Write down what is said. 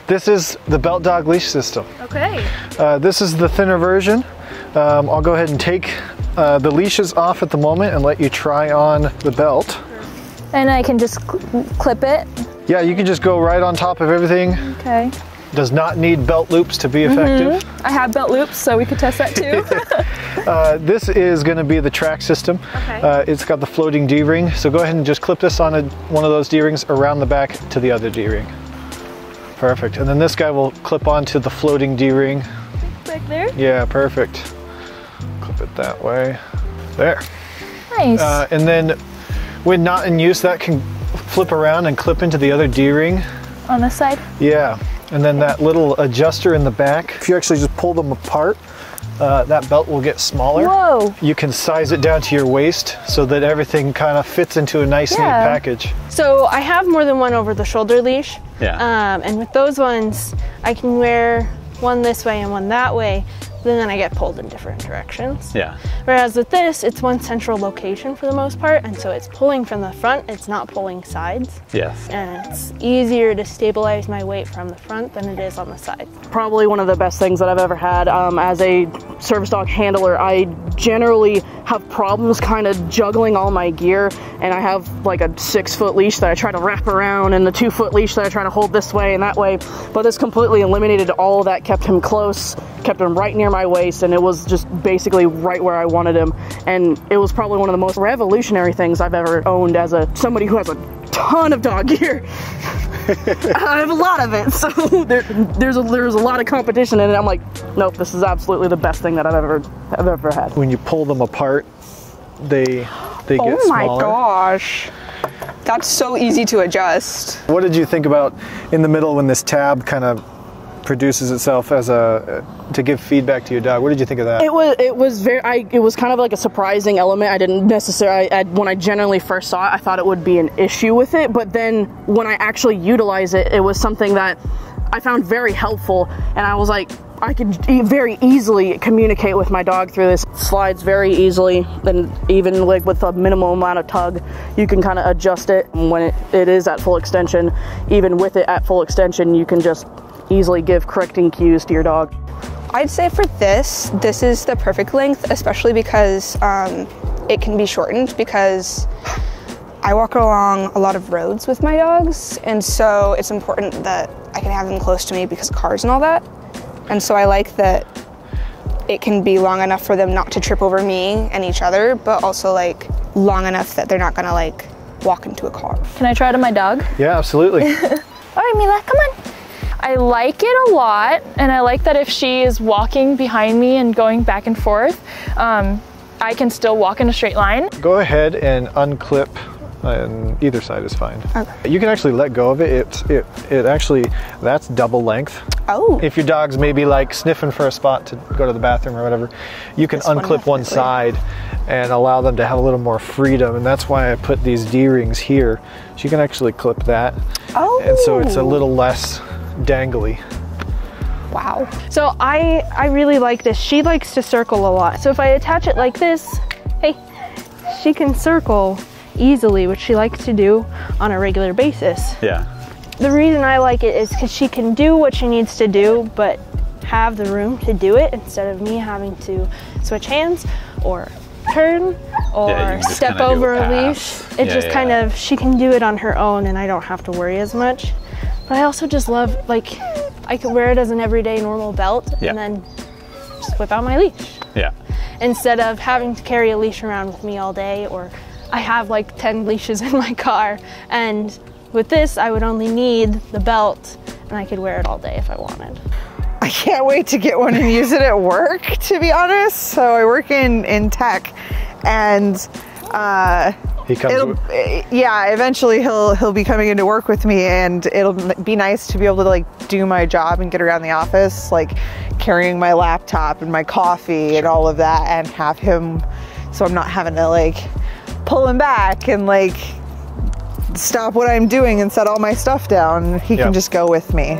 This is the Belt Dog Leash System. Okay. This is the thinner version. I'll go ahead and take the leashes off at the moment and let you try on the belt. And I can just clip it? Yeah, you can just go right on top of everything. Okay. Does not need belt loops to be effective. I have belt loops, so we could test that too. This is going to be the track system. Okay. It's got the floating D-ring, so go ahead and just clip this on one of those D-rings around the back to the other D-ring. Perfect. And then this guy will clip onto the floating D-ring. Back there? Yeah, perfect. Clip it that way. There. Nice. And then when not in use, that can flip around and clip into the other D-ring. On this side? Yeah. And then that little adjuster in the back, if you actually just pull them apart, that belt will get smaller. Whoa. You can size it down to your waist so that everything kind of fits into a nice, neat package. So I have more than one over the shoulder leash. Yeah. And with those ones, I can wear one this way and one that way. Then I get pulled in different directions. Yeah. Whereas with this, it's one central location for the most part, and so it's pulling from the front, it's not pulling sides. Yes. And it's easier to stabilize my weight from the front than it is on the side. Probably one of the best things that I've ever had. As a service dog handler, I generally have problems kind of juggling all my gear, and I have like a 6-foot leash that I try to wrap around and the 2-foot leash that I try to hold this way and that way, but this completely eliminated all of that, kept him close, kept him right near my waist, and it was just basically right where I wanted him. And it was probably one of the most revolutionary things I've ever owned as somebody who has a ton of dog gear. I have a lot of it, so there's a lot of competition in it. I'm like, nope, this is absolutely the best thing that I've ever had. When you pull them apart, they get smaller. Oh my gosh. That's so easy to adjust. What did you think about in the middle when this tab kind of produces itself as to give feedback to your dog? What did you think of that? It was kind of like a surprising element. I didn't necessarily, when I generally first saw it, I thought it would be an issue with it, but then when I actually utilize it, it was something that I found very helpful, and I was like, I could very easily communicate with my dog through this. It slides very easily, and even like with a minimal amount of tug, you can kind of adjust it when it is at full extension. Even with it at full extension, you can just easily give correcting cues to your dog. I'd say for this is the perfect length, especially because it can be shortened, because I walk along a lot of roads with my dogs, and so it's important that I can have them close to me because of cars and all that. And so I like that it can be long enough for them not to trip over me and each other, but also like long enough that they're not gonna like walk into a car. Can I try it on my dog? Yeah, absolutely. All right, Mila, come on. I like it a lot, and I like that if she is walking behind me and going back and forth, I can still walk in a straight line. Go ahead and unclip, and either side is fine. Okay. You can actually let go of it. It actually, that's double length. Oh. If your dog's maybe like sniffing for a spot to go to the bathroom or whatever, you can unclip one side and allow them to have a little more freedom. And that's why I put these D-rings here. So you can actually clip that. Oh. And so it's a little less dangly. Wow. So I really like this. She likes to circle a lot. So if I attach it like this, hey, she can circle easily, which she likes to do on a regular basis. Yeah. The reason I like it is because she can do what she needs to do, but have the room to do it instead of me having to switch hands or turn or step over a leash. It just kind of, she can do it on her own and I don't have to worry as much. But I also just love, like, I could wear it as an everyday normal belt and then just whip out my leash. Yeah. Instead of having to carry a leash around with me all day, or I have like 10 leashes in my car, and with this I would only need the belt and I could wear it all day if I wanted. I can't wait to get one and use it at work, to be honest. So I work in tech, and eventually he'll be coming into work with me, and it'll be nice to be able to like do my job and get around the office, like carrying my laptop and my coffee and all of that, and have him, so I'm not having to like pull him back and like stop what I'm doing and set all my stuff down. He can just go with me.